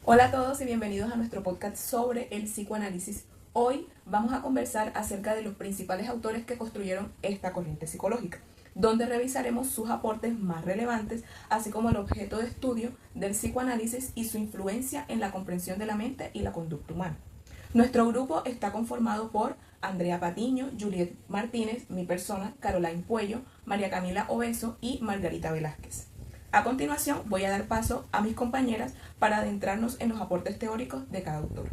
Hola a todos y bienvenidos a nuestro podcast sobre el psicoanálisis. Hoy vamos a conversar acerca de los principales autores que construyeron esta corriente psicológica, donde revisaremos sus aportes más relevantes, así como el objeto de estudio del psicoanálisis y su influencia en la comprensión de la mente y la conducta humana. Nuestro grupo está conformado por Andrea Patiño, Juliet Martínez, mi persona, Caroline Puello, María Camila Obeso y Margarita Velázquez. A continuación voy a dar paso a mis compañeras para adentrarnos en los aportes teóricos de cada autor.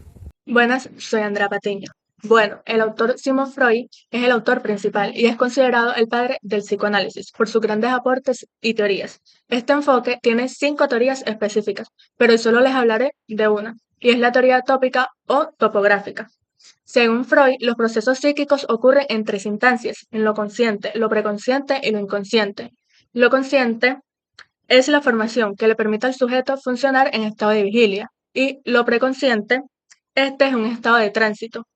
Buenas, soy Andrea Patiño. Bueno, el autor Sigmund Freud es el autor principal y es considerado el padre del psicoanálisis por sus grandes aportes y teorías. Este enfoque tiene 5 teorías específicas, pero hoy solo les hablaré de una, y es la teoría tópica o topográfica. Según Freud, los procesos psíquicos ocurren en 3 instancias, en lo consciente, lo preconsciente y lo inconsciente. Lo consciente es la formación que le permite al sujeto funcionar en estado de vigilia, y lo preconsciente, este es un estado de tránsito,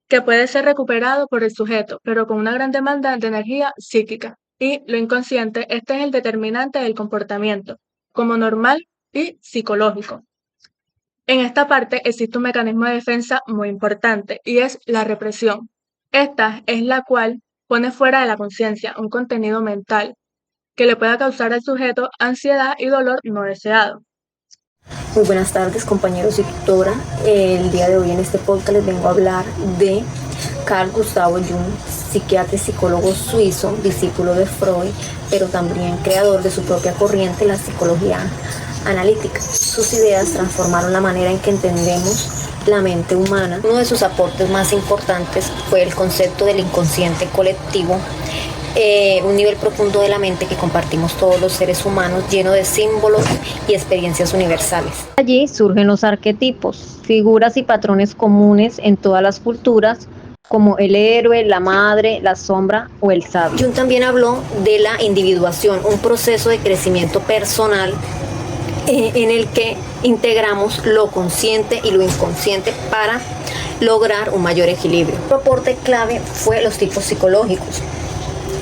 que puede ser recuperado por el sujeto, pero con una gran demanda de energía psíquica. Y lo inconsciente, este es el determinante del comportamiento, como normal y psicológico. En esta parte existe un mecanismo de defensa muy importante y es la represión. Esta es la cual pone fuera de la conciencia un contenido mental que le pueda causar al sujeto ansiedad y dolor no deseado. Muy buenas tardes, compañeros y tutora. El día de hoy en este podcast les vengo a hablar de Carl Gustav Jung, psiquiatra y psicólogo suizo, discípulo de Freud, pero también creador de su propia corriente, la psicología analítica. Sus ideas transformaron la manera en que entendemos la mente humana. Uno de sus aportes más importantes fue el concepto del inconsciente colectivo, un nivel profundo de la mente que compartimos todos los seres humanos, lleno de símbolos y experiencias universales. Allí surgen los arquetipos, figuras y patrones comunes en todas las culturas, como el héroe, la madre, la sombra o el sabio. Jung también habló de la individuación, un proceso de crecimiento personal en el que integramos lo consciente y lo inconsciente para lograr un mayor equilibrio. Otro aporte clave fue los tipos psicológicos.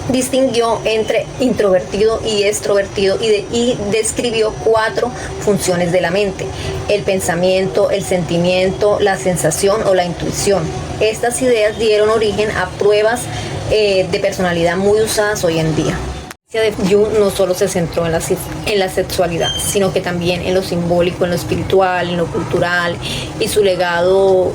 Distinguió entre introvertido y extrovertido y describió 4 funciones de la mente: el pensamiento, el sentimiento, la sensación o la intuición. Estas ideas dieron origen a pruebas de personalidad muy usadas hoy en día. La de Jung no solo se centró en la sexualidad, sino que también en lo simbólico, en lo espiritual, en lo cultural, y su legado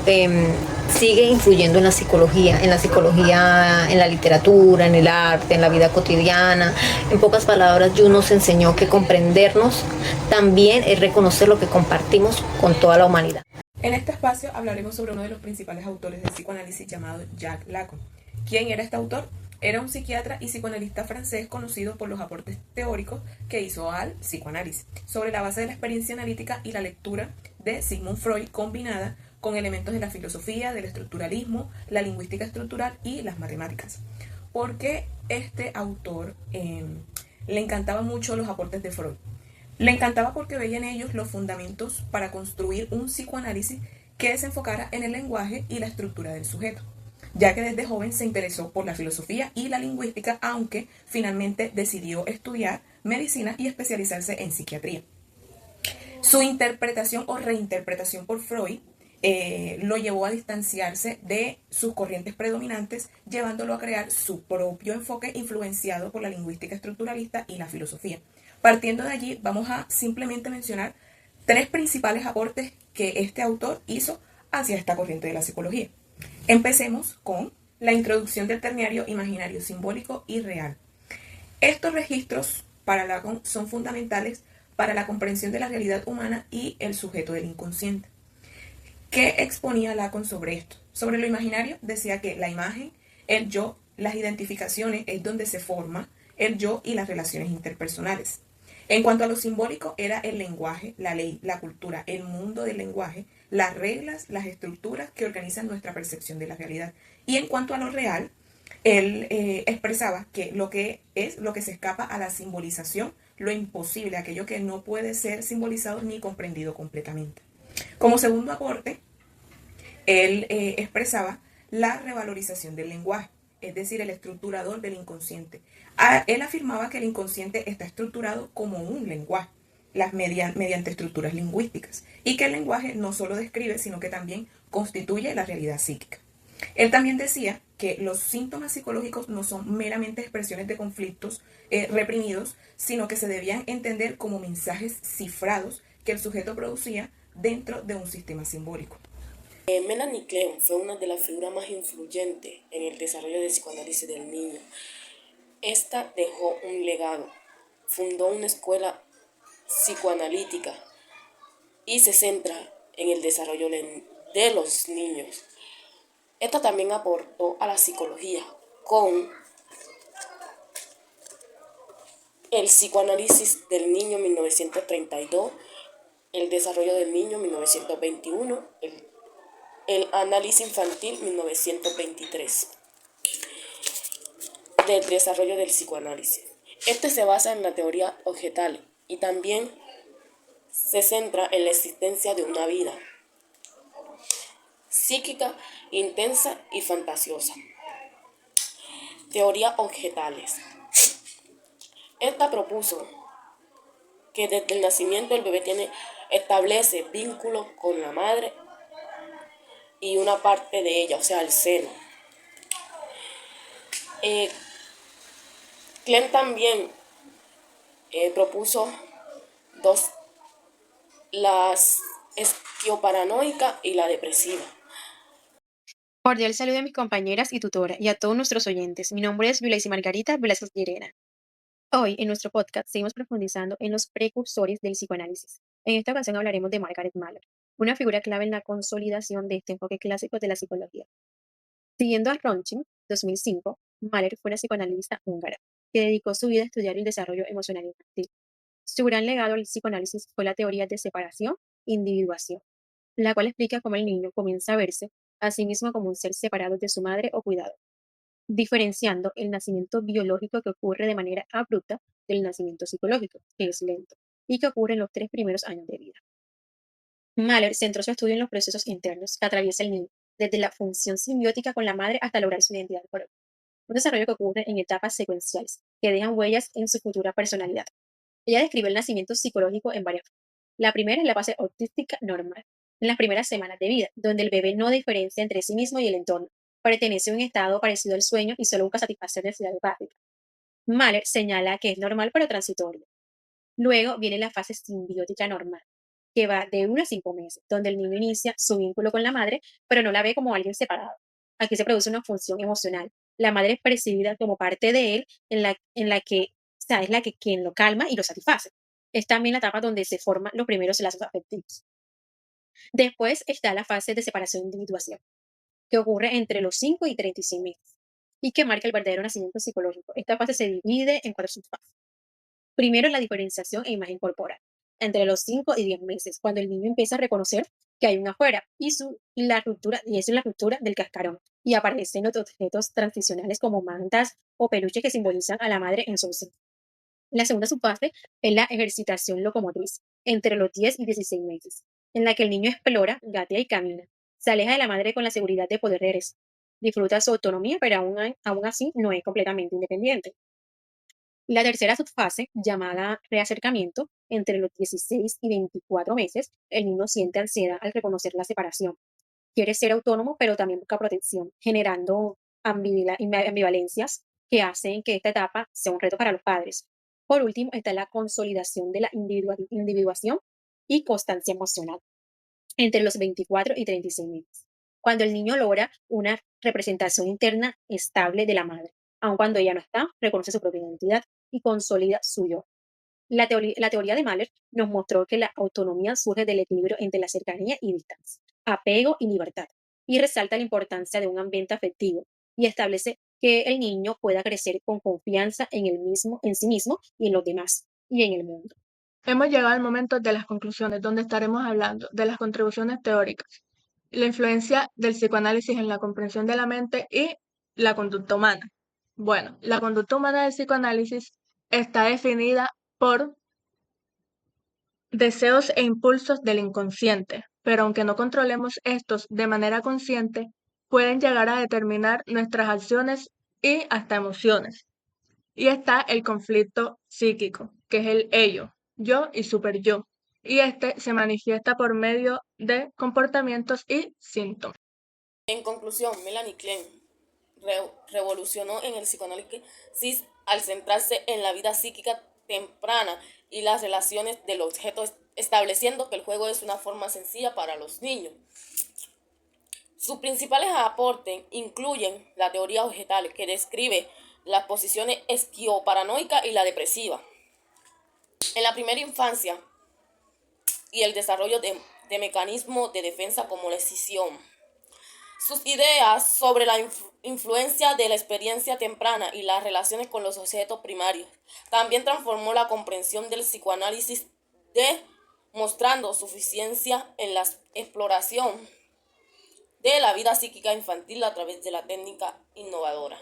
sigue influyendo en la psicología, en la literatura, en el arte, en la vida cotidiana. En pocas palabras, Jung nos enseñó que comprendernos también es reconocer lo que compartimos con toda la humanidad. En este espacio hablaremos sobre uno de los principales autores del psicoanálisis llamado Jacques Lacan. ¿Quién era este autor? Era un psiquiatra y psicoanalista francés conocido por los aportes teóricos que hizo al psicoanálisis, sobre la base de la experiencia analítica y la lectura de Sigmund Freud combinada con elementos de la filosofía, del estructuralismo, la lingüística estructural y las matemáticas. ¿Por qué este autor le encantaban mucho los aportes de Freud? Le encantaba porque veía en ellos los fundamentos para construir un psicoanálisis que se enfocara en el lenguaje y la estructura del sujeto, ya que desde joven se interesó por la filosofía y la lingüística, aunque finalmente decidió estudiar medicina y especializarse en psiquiatría. Su interpretación o reinterpretación por Freud lo llevó a distanciarse de sus corrientes predominantes, llevándolo a crear su propio enfoque influenciado por la lingüística estructuralista y la filosofía. Partiendo de allí, vamos a simplemente mencionar 3 principales aportes que este autor hizo hacia esta corriente de la psicología. Empecemos con la introducción del ternario imaginario, simbólico y real. Estos registros para Lacan son fundamentales para la comprensión de la realidad humana y el sujeto del inconsciente. ¿Qué exponía Lacan sobre esto? Sobre lo imaginario decía que la imagen, el yo, las identificaciones es donde se forma el yo y las relaciones interpersonales. En cuanto a lo simbólico, era el lenguaje, la ley, la cultura, el mundo del lenguaje, las reglas, las estructuras que organizan nuestra percepción de la realidad. Y en cuanto a lo real, él expresaba que lo que se escapa a la simbolización, lo imposible, aquello que no puede ser simbolizado ni comprendido completamente. Como segundo aporte, él expresaba la revalorización del lenguaje, es decir, el estructurador del inconsciente. Él afirmaba que el inconsciente está estructurado como un lenguaje. mediante estructuras lingüísticas, y que el lenguaje no solo describe, sino que también constituye la realidad psíquica. Él también decía que los síntomas psicológicos no son meramente expresiones de conflictos reprimidos, sino que se debían entender como mensajes cifrados que el sujeto producía dentro de un sistema simbólico. Melanie Klein fue una de las figuras más influyentes en el desarrollo del psicoanálisis del niño. Esta dejó un legado, fundó una escuela psicoanalítica y se centra en el desarrollo de los niños. Esta también aportó a la psicología con el psicoanálisis del niño 1932, el desarrollo del niño 1921, el análisis infantil 1923, del desarrollo del psicoanálisis. Este se basa en la teoría objetal y también se centra en la existencia de una vida psíquica, intensa y fantasiosa. Teoría objetales. Esta propuso que desde el nacimiento el bebé establece vínculos con la madre y una parte de ella, o sea, el seno. Klein también propuso las esquioparanoica y la depresiva. Cordial saludo a mis compañeras y tutora y a todos nuestros oyentes. Mi nombre es Violacy Margarita Velázquez Llerena. Hoy, en nuestro podcast, seguimos profundizando en los precursores del psicoanálisis. En esta ocasión hablaremos de Margaret Mahler, una figura clave en la consolidación de este enfoque clásico de la psicología. Siguiendo a Ronching, 2005, Mahler fue una psicoanalista húngara que dedicó su vida a estudiar el desarrollo emocional infantil. Su gran legado al psicoanálisis fue la teoría de separación e individuación, la cual explica cómo el niño comienza a verse a sí mismo como un ser separado de su madre o cuidado, diferenciando el nacimiento biológico que ocurre de manera abrupta del nacimiento psicológico, que es lento, y que ocurre en los 3 primeros años de vida. Mahler centró su estudio en los procesos internos que atraviesa el niño, desde la función simbiótica con la madre hasta lograr su identidad propia. Un desarrollo que ocurre en etapas secuenciales, que dejan huellas en su futura personalidad. Ella describe el nacimiento psicológico en varias formas. La primera es la fase autística normal, en las primeras semanas de vida, donde el bebé no diferencia entre sí mismo y el entorno, pertenece a un estado parecido al sueño y solo busca satisfacer necesidades básicas. Mahler señala que es normal pero transitorio. Luego viene la fase simbiótica normal, que va de 1 a 5 meses, donde el niño inicia su vínculo con la madre, pero no la ve como alguien separado. Aquí se produce una función emocional. La madre es percibida como parte de él, en la que, o sea, es la que quien lo calma y lo satisface. Es también la etapa donde se forman los primeros lazos afectivos. Después está la fase de separación e individuación, que ocurre entre los 5 y 36 meses, y que marca el verdadero nacimiento psicológico. Esta fase se divide en 4 subfases. Primero, la diferenciación e imagen corporal, entre los 5 y 10 meses, cuando el niño empieza a reconocer que hay un afuera, y es la ruptura del cascarón, y aparecen otros objetos transicionales como mantas o peluches que simbolizan a la madre en su ausencia. La segunda subfase es la ejercitación locomotriz, entre los 10 y 16 meses, en la que el niño explora, gatea y camina. Se aleja de la madre con la seguridad de poder regresar. Disfruta su autonomía, pero aún así no es completamente independiente. La tercera subfase, llamada reacercamiento, entre los 16 y 24 meses, el niño siente ansiedad al reconocer la separación. Quiere ser autónomo, pero también busca protección, generando ambivalencias que hacen que esta etapa sea un reto para los padres. Por último, está la consolidación de la individuación y constancia emocional, entre los 24 y 36 meses, cuando el niño logra una representación interna estable de la madre. Aun cuando ella no está, reconoce su propia identidad y consolida su yo. La teoría de Mahler nos mostró que la autonomía surge del equilibrio entre la cercanía y distancia, apego y libertad, y resalta la importancia de un ambiente afectivo y establece que el niño pueda crecer con confianza en sí mismo y en los demás y en el mundo. Hemos llegado al momento de las conclusiones, donde estaremos hablando de las contribuciones teóricas, la influencia del psicoanálisis en la comprensión de la mente y la conducta humana. Bueno, la conducta humana del psicoanálisis está definida por deseos e impulsos del inconsciente, pero aunque no controlemos estos de manera consciente, pueden llegar a determinar nuestras acciones y hasta emociones. Y está el conflicto psíquico, que es el ello, yo y superyo, y este se manifiesta por medio de comportamientos y síntomas. En conclusión, Melanie Klein revolucionó en el psicoanálisis al centrarse en la vida psíquica temprana y las relaciones del objeto, estableciendo que el juego es una forma sencilla para los niños. Sus principales aportes incluyen la teoría objetal, que describe las posiciones esquioparanoica y la depresiva en la primera infancia y el desarrollo de mecanismos de defensa como la escisión. Sus ideas sobre la influencia de la experiencia temprana y las relaciones con los objetos primarios también transformó la comprensión del psicoanálisis, demostrando su eficiencia en la exploración de la vida psíquica infantil a través de la técnica innovadora.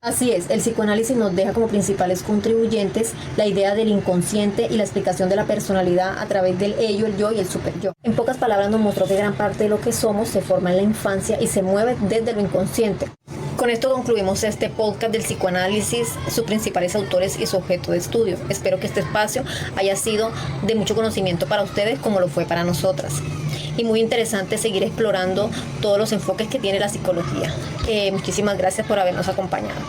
Así es, el psicoanálisis nos deja como principales contribuyentes la idea del inconsciente y la explicación de la personalidad a través del ello, el yo y el superyo. En pocas palabras nos mostró que gran parte de lo que somos se forma en la infancia y se mueve desde lo inconsciente. Con esto concluimos este podcast del psicoanálisis, sus principales autores y su objeto de estudio. Espero que este espacio haya sido de mucho conocimiento para ustedes como lo fue para nosotras. Y muy interesante seguir explorando todos los enfoques que tiene la psicología. Muchísimas gracias por habernos acompañado.